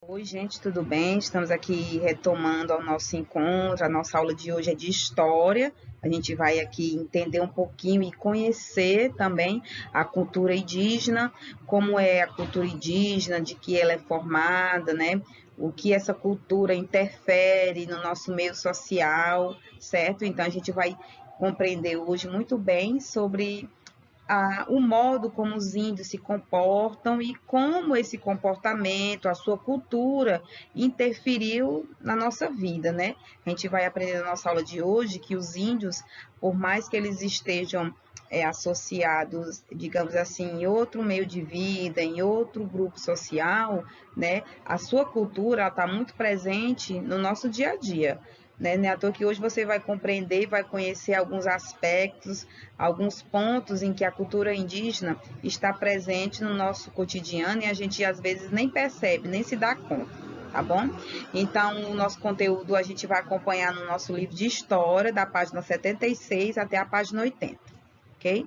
Oi, gente, tudo bem? Estamos aqui retomando o nosso encontro. A nossa aula de hoje é de história. A gente vai aqui entender um pouquinho e conhecer também a cultura indígena, como é a cultura indígena, de que ela é formada, né? O que essa cultura interfere no nosso meio social, certo? Então, a gente vai compreender hoje muito bem sobre o modo como os índios se comportam e como esse comportamento, a sua cultura, interferiu na nossa vida, né? A gente vai aprender na nossa aula de hoje que os índios, por mais que eles estejam associados, digamos assim, em outro meio de vida, em outro grupo social, né? A sua cultura está muito presente no nosso dia a dia. Né? Não é à toa que hoje você vai compreender e vai conhecer alguns aspectos, alguns pontos em que a cultura indígena está presente no nosso cotidiano e a gente às vezes nem percebe, nem se dá conta, tá bom? Então, o nosso conteúdo a gente vai acompanhar no nosso livro de história, da página 76 até a página 80, ok?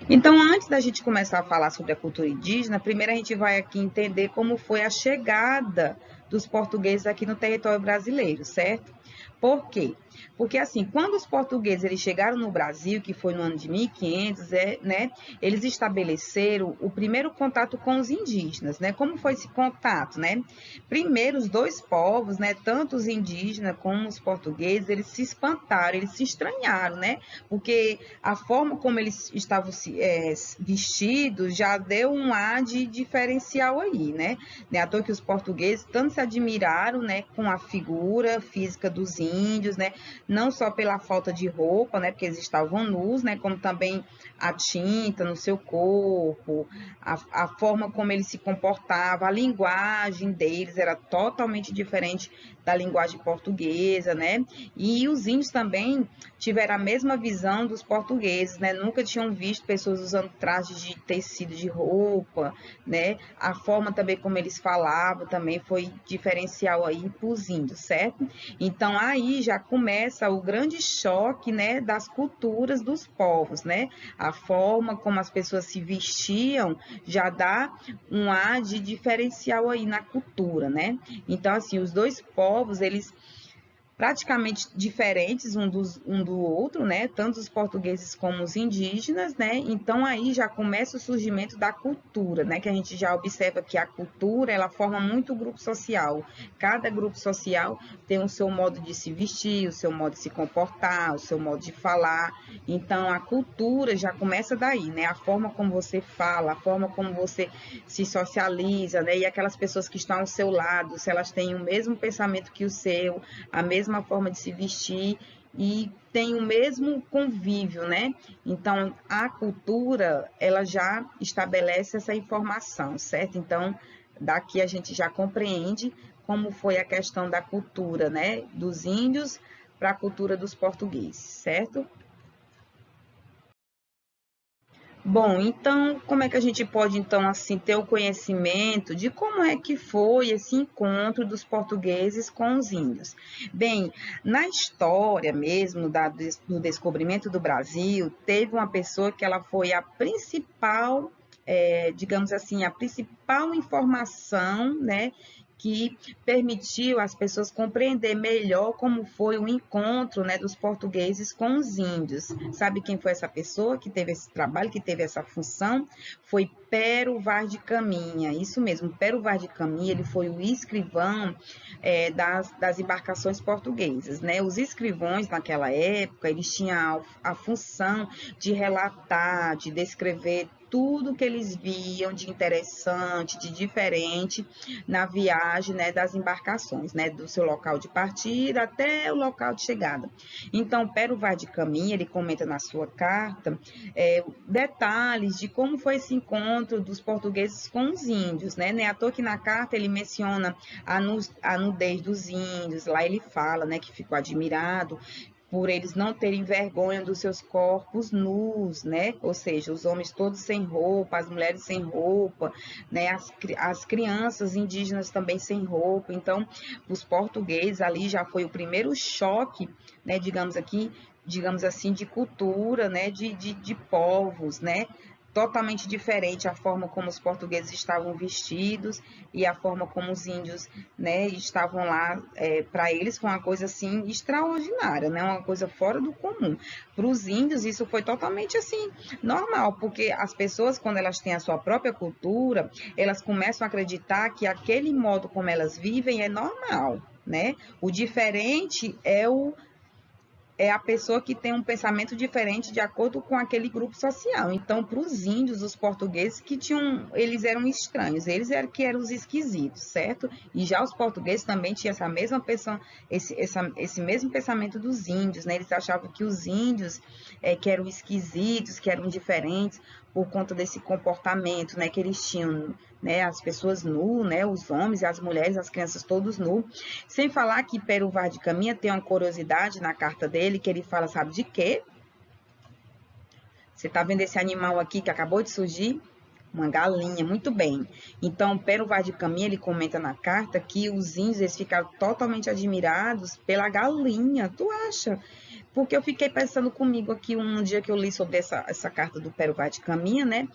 Então, antes da gente começar a falar sobre a cultura indígena, primeiro a gente vai aqui entender como foi a chegada dos portugueses aqui no território brasileiro, certo? Por quê? Porque assim, quando os portugueses eles chegaram no Brasil, que foi no ano de 1500, né, eles estabeleceram o primeiro contato com os indígenas, né? Como foi esse contato, né? Primeiro, os dois povos, né, tanto os indígenas como os portugueses, eles se espantaram, eles se estranharam, né? Porque a forma como eles estavam vestidos já deu um ar de diferencial aí, né? Não é à toa que os portugueses tanto se admiraram, né, com a figura física dos índios, né? Não só pela falta de roupa, né, porque eles estavam nus, né, como também a tinta no seu corpo, a forma como eles se comportavam, a linguagem deles era totalmente diferente da linguagem portuguesa, né? E os índios também tiveram a mesma visão dos portugueses, né? Nunca tinham visto pessoas usando trajes de tecido de roupa, né? A forma também como eles falavam também foi diferencial aí para os índios, certo? Então aí já começa o grande choque, né, das culturas dos povos, né? A forma como as pessoas se vestiam já dá um ar de diferencial aí na cultura, né? Então assim, os dois povos, eles praticamente diferentes um do outro, né? Tanto os portugueses como os indígenas, né? Então aí já começa o surgimento da cultura, né? Que a gente já observa que a cultura ela forma muito o grupo social. Cada grupo social tem o seu modo de se vestir, o seu modo de se comportar, o seu modo de falar. Então a cultura já começa daí, né? A forma como você fala, a forma como você se socializa, né? E aquelas pessoas que estão ao seu lado, se elas têm o mesmo pensamento que o seu, a mesma forma de se vestir e tem o mesmo convívio, né? Então, a cultura, ela já estabelece essa informação, certo? Então, daqui a gente já compreende como foi a questão da cultura, né? Dos índios para a cultura dos portugueses, certo? Bom, então, como é que a gente pode, então, assim, ter o conhecimento de como é que foi esse encontro dos portugueses com os índios? Bem, na história mesmo do descobrimento do Brasil, teve uma pessoa que ela foi a principal, digamos assim, a principal informação, né, que permitiu às pessoas compreender melhor como foi o encontro, né, dos portugueses com os índios. Sabe quem foi essa pessoa que teve esse trabalho, que teve essa função? Foi Pero Vaz de Caminha, isso mesmo, Pero Vaz de Caminha, ele foi o escrivão das embarcações portuguesas, né? Os escrivões naquela época, eles tinham a função de relatar, de descrever tudo que eles viam de interessante, de diferente na viagem, né, das embarcações, né, do seu local de partida até o local de chegada. Então, Pero Vaz de Caminha, ele comenta na sua carta detalhes de como foi esse encontro dos portugueses com os índios, né? Não é à toa que na carta ele menciona a nudez dos índios, lá ele fala, né, que ficou admirado por eles não terem vergonha dos seus corpos nus, né? Ou seja, os homens todos sem roupa, as mulheres sem roupa, né? As crianças indígenas também sem roupa. Então, os portugueses ali já foi o primeiro choque, né? Digamos aqui, digamos assim, de cultura, né? De povos, né? totalmente diferente a forma como os portugueses estavam vestidos e a forma como os índios, né, estavam lá. Para eles foi uma coisa assim extraordinária, né, uma coisa fora do comum. Para os índios isso foi totalmente assim normal, porque as pessoas, quando elas têm a sua própria cultura, elas começam a acreditar que aquele modo como elas vivem é normal, né? O diferente é a pessoa que tem um pensamento diferente de acordo com aquele grupo social. Então, para os índios, os portugueses eles eram estranhos, eles eram que eram os esquisitos, certo? E já os portugueses também tinham essa mesma pessoa, esse mesmo pensamento dos índios, né? Eles achavam que os índios que eram esquisitos, que eram diferentes por conta desse comportamento, né? Que eles tinham, né? As pessoas nu, né? Os homens, as mulheres, as crianças todos nu. Sem falar que Pero Vaz de Caminha tem uma curiosidade na carta dele, que ele fala, sabe de quê? Você está vendo esse animal aqui que acabou de surgir? Uma galinha, muito bem. Então, Pero Vaz de Caminha, ele comenta na carta que os índios eles ficaram totalmente admirados pela galinha. Tu acha? Porque eu fiquei pensando comigo aqui um dia que eu li sobre essa carta do Pero Vaz de Caminha, né?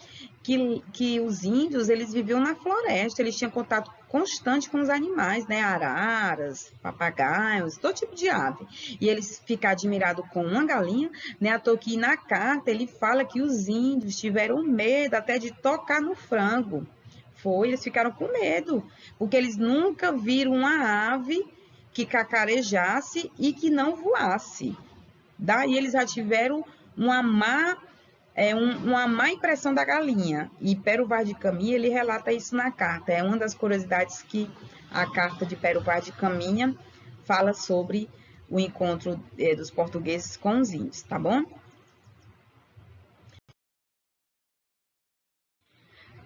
Que os índios, eles viviam na floresta, eles tinham contato constante com os animais, né? Araras, papagaios, todo tipo de ave. E eles ficam admirados com uma galinha, né? À toa que na carta ele fala que os índios tiveram medo até de tocar no frango. Eles ficaram com medo, porque eles nunca viram uma ave que cacarejasse e que não voasse. Daí eles já tiveram uma má impressão da galinha. E Pero Vaz de Caminha, ele relata isso na carta. É uma das curiosidades que a carta de Pero Vaz de Caminha fala sobre o encontro dos portugueses com os índios, tá bom?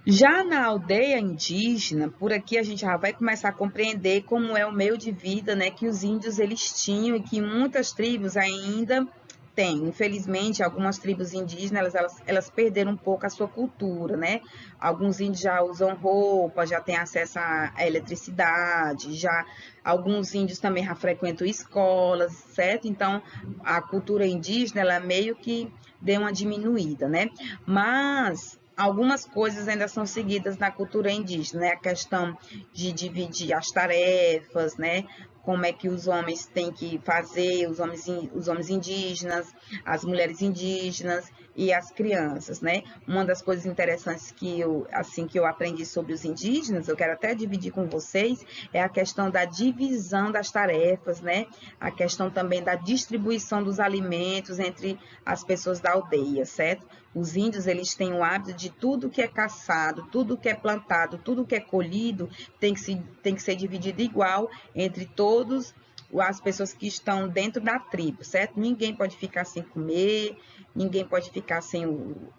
Já na aldeia indígena, por aqui a gente já vai começar a compreender como é o meio de vida, né, que os índios eles tinham e que muitas tribos ainda têm. Infelizmente, algumas tribos indígenas, elas perderam um pouco a sua cultura, né? Alguns índios já usam roupa, já têm acesso à eletricidade, já alguns índios também já frequentam escolas, certo? Então, a cultura indígena, ela meio que deu uma diminuída, né? Mas algumas coisas ainda são seguidas na cultura indígena, né? A questão de dividir as tarefas, né? Como é que os homens têm que fazer, os homens indígenas, as mulheres indígenas e as crianças, né? Uma das coisas interessantes que eu aprendi sobre os indígenas, eu quero até dividir com vocês, é a questão da divisão das tarefas, né? A questão também da distribuição dos alimentos entre as pessoas da aldeia, certo? Os índios, eles têm o hábito de tudo que é caçado, tudo que é plantado, tudo que é colhido, tem que ser dividido igual entre todas as pessoas que estão dentro da tribo, certo? Ninguém pode ficar sem comer, ninguém pode ficar sem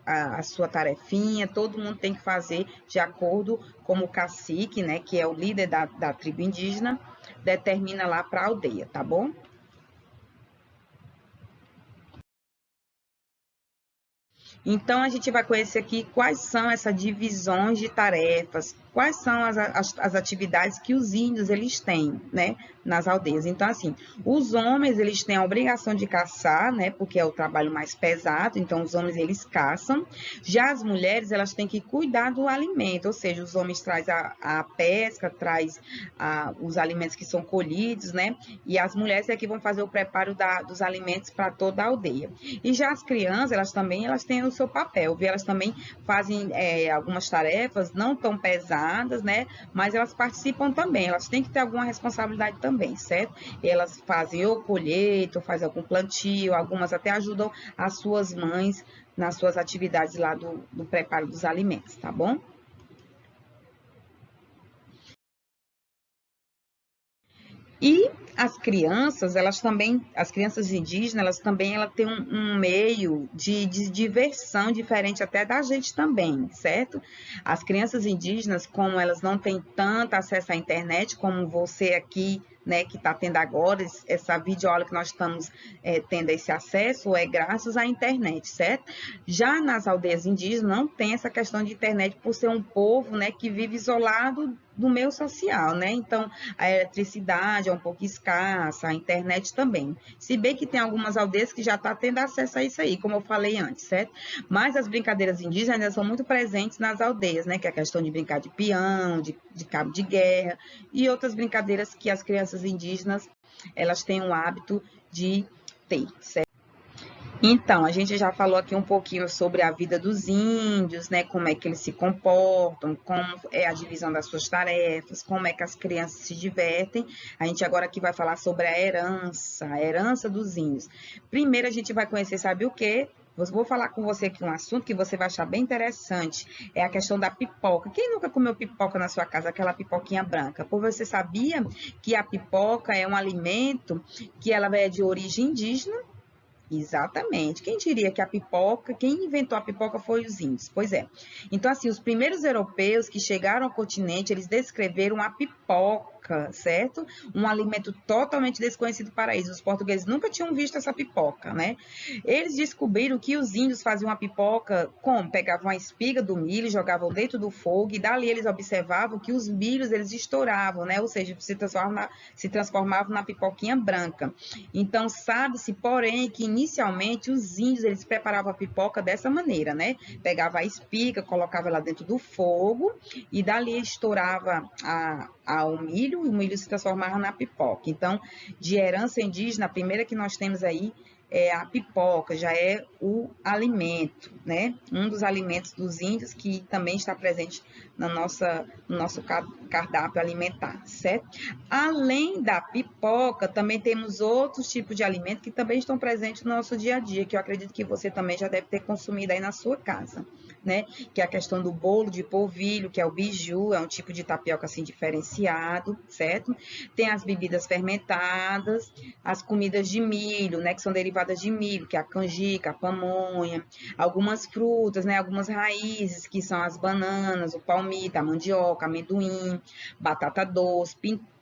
a sua tarefinha, todo mundo tem que fazer de acordo com o cacique, né, que é o líder da tribo indígena, determina lá para a aldeia, tá bom? Então, a gente vai conhecer aqui quais são essas divisões de tarefas, quais são as atividades que os índios eles têm, né, nas aldeias. Então, assim, os homens eles têm a obrigação de caçar, né, porque é o trabalho mais pesado. Então, os homens eles caçam. Já as mulheres elas têm que cuidar do alimento, ou seja, os homens trazem a pesca, traz os alimentos que são colhidos, né, e as mulheres é que vão fazer o preparo dos alimentos para toda a aldeia. E já as crianças elas têm o seu papel, viu? Elas também fazem algumas tarefas não tão pesadas, né? Mas elas participam também, elas têm que ter alguma responsabilidade também, certo? Elas fazem ou colheita, ou fazem algum plantio, algumas até ajudam as suas mães nas suas atividades lá do preparo dos alimentos, tá bom? E as crianças, as crianças indígenas, elas têm um meio de diversão diferente até da gente também, certo? As crianças indígenas, como elas não têm tanto acesso à internet como você aqui né, que está tendo agora, essa videoaula que nós estamos tendo esse acesso, é graças à internet, certo? Já nas aldeias indígenas não tem essa questão de internet por ser um povo, né, que vive isolado do meio social, né? Então, a eletricidade é um pouco escassa, a internet também. Se bem que tem algumas aldeias que já está tendo acesso a isso aí, como eu falei antes, certo? Mas as brincadeiras indígenas ainda são muito presentes nas aldeias, né? Que é a questão de brincar de peão, de cabo de guerra e outras brincadeiras que as crianças indígenas, elas têm o hábito de ter, certo? Então, a gente já falou aqui um pouquinho sobre a vida dos índios, né? Como é que eles se comportam, como é a divisão das suas tarefas, como é que as crianças se divertem. A gente agora aqui vai falar sobre a herança dos índios. Primeiro a gente vai conhecer, sabe o quê? Vou falar com você aqui um assunto que você vai achar bem interessante, é a questão da pipoca. Quem nunca comeu pipoca na sua casa, aquela pipoquinha branca? Por você sabia que a pipoca é um alimento que ela é de origem indígena? Exatamente. Quem diria que quem inventou a pipoca foi os índios? Pois é. Então, assim, os primeiros europeus que chegaram ao continente, eles descreveram a pipoca, certo? Um alimento totalmente desconhecido para eles. Os portugueses nunca tinham visto essa pipoca, né? Eles descobriram que os índios faziam a pipoca como? Pegavam a espiga do milho, jogavam dentro do fogo e dali eles observavam que os milhos, eles estouravam, né? Ou seja, se transformavam na pipoquinha branca. Então, sabe-se, porém, que inicialmente os índios, eles preparavam a pipoca dessa maneira, né? Pegava a espiga, colocava ela dentro do fogo e dali estourava o milho e o milho se transformava na pipoca. Então, de herança indígena, a primeira que nós temos aí é a pipoca, já é o alimento, né? Um dos alimentos dos índios que também está presente no nosso cardápio alimentar, certo? Além da pipoca, também temos outros tipos de alimento que também estão presentes no nosso dia a dia, que eu acredito que você também já deve ter consumido aí na sua casa, né? Que é a questão do bolo de polvilho, que é o biju, é um tipo de tapioca assim diferenciado, certo? Tem as bebidas fermentadas, as comidas de milho, né? Que são derivadas de milho, que é a canjica, a pamonha, algumas frutas, né? Algumas raízes, que são as bananas, o palmito, a mandioca, amendoim, batata doce,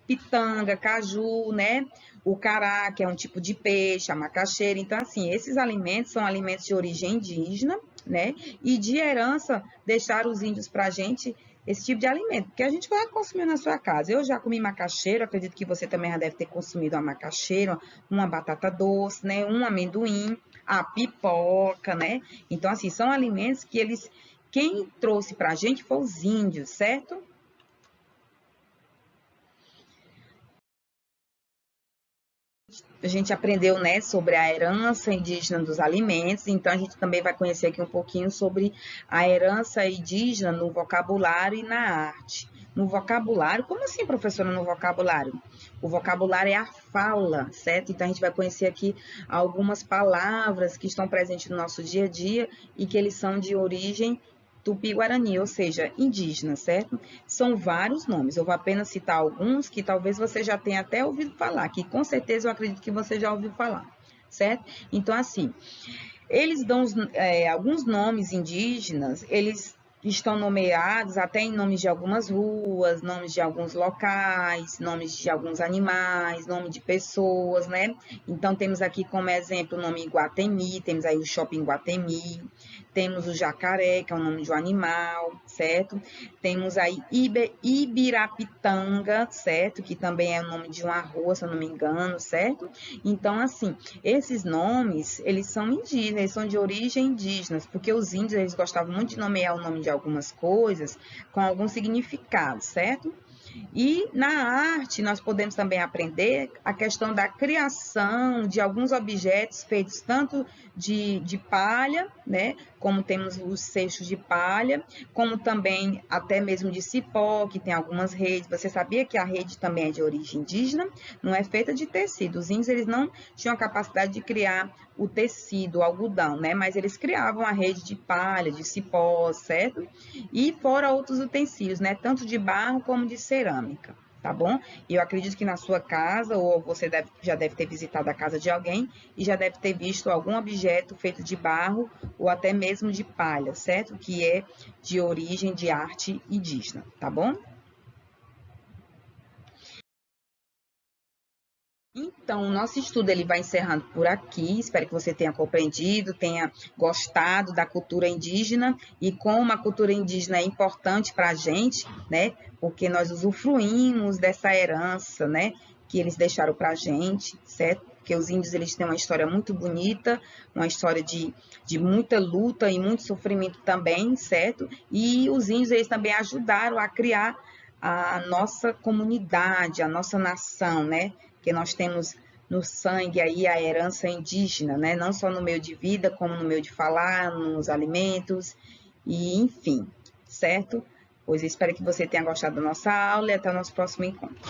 pitanga, caju, né? O cará, que é um tipo de peixe, a macaxeira. Então, assim, esses alimentos são alimentos de origem indígena, né? E de herança, deixaram os índios para a gente esse tipo de alimento, que a gente vai consumir na sua casa. Eu já comi macaxeira, acredito que você também já deve ter consumido uma macaxeira, uma batata doce, né? Um amendoim, a pipoca, né? Então, assim, são alimentos que quem trouxe para a gente foi os índios, certo? A gente aprendeu, né, sobre a herança indígena dos alimentos, então a gente também vai conhecer aqui um pouquinho sobre a herança indígena no vocabulário e na arte. No vocabulário, como assim, professora, no vocabulário? O vocabulário é a fala, certo? Então a gente vai conhecer aqui algumas palavras que estão presentes no nosso dia a dia e que eles são de origem Tupi-Guarani, ou seja, indígena, certo? São vários nomes, eu vou apenas citar alguns que talvez você já tenha até ouvido falar, que com certeza eu acredito que você já ouviu falar, certo? Então, assim, eles dão alguns nomes indígenas, eles estão nomeados até em nomes de algumas ruas, nomes de alguns locais, nomes de alguns animais, nome de pessoas, né? Então, temos aqui como exemplo o nome Iguatemi, temos aí o Shopping Iguatemi, temos o jacaré, que é o nome de um animal, certo? Temos aí Ibirapitanga, certo? Que também é o nome de uma rua, se eu não me engano, certo? Então, assim, esses nomes, eles são indígenas, eles são de origem indígenas, porque os índios, eles gostavam muito de nomear o nome de algumas coisas com algum significado, certo? E na arte, nós podemos também aprender a questão da criação de alguns objetos feitos tanto de palha, né? Como temos os seixos de palha, como também até mesmo de cipó, que tem algumas redes. Você sabia que a rede também é de origem indígena? Não é feita de tecido. Os índios, eles não tinham a capacidade de criar o tecido, o algodão, né? Mas eles criavam a rede de palha, de cipó, certo? E fora outros utensílios, né? Tanto de barro como de cerâmica, tá bom? E eu acredito que na sua casa, ou você já deve ter visitado a casa de alguém e já deve ter visto algum objeto feito de barro ou até mesmo de palha, certo? Que é de origem de arte indígena, tá bom? Então, o nosso estudo ele vai encerrando por aqui. Espero que você tenha compreendido, tenha gostado da cultura indígena e como a cultura indígena é importante para a gente, né? Porque nós usufruímos dessa herança, né? Que eles deixaram para a gente, certo? Porque os índios eles têm uma história muito bonita, uma história de muita luta e muito sofrimento também, certo? E os índios eles também ajudaram a criar a nossa comunidade, a nossa nação, né? Que nós temos no sangue aí a herança indígena, né? Não só no meio de vida, como no meio de falar, nos alimentos, e enfim, certo? Pois espero que você tenha gostado da nossa aula e até o nosso próximo encontro.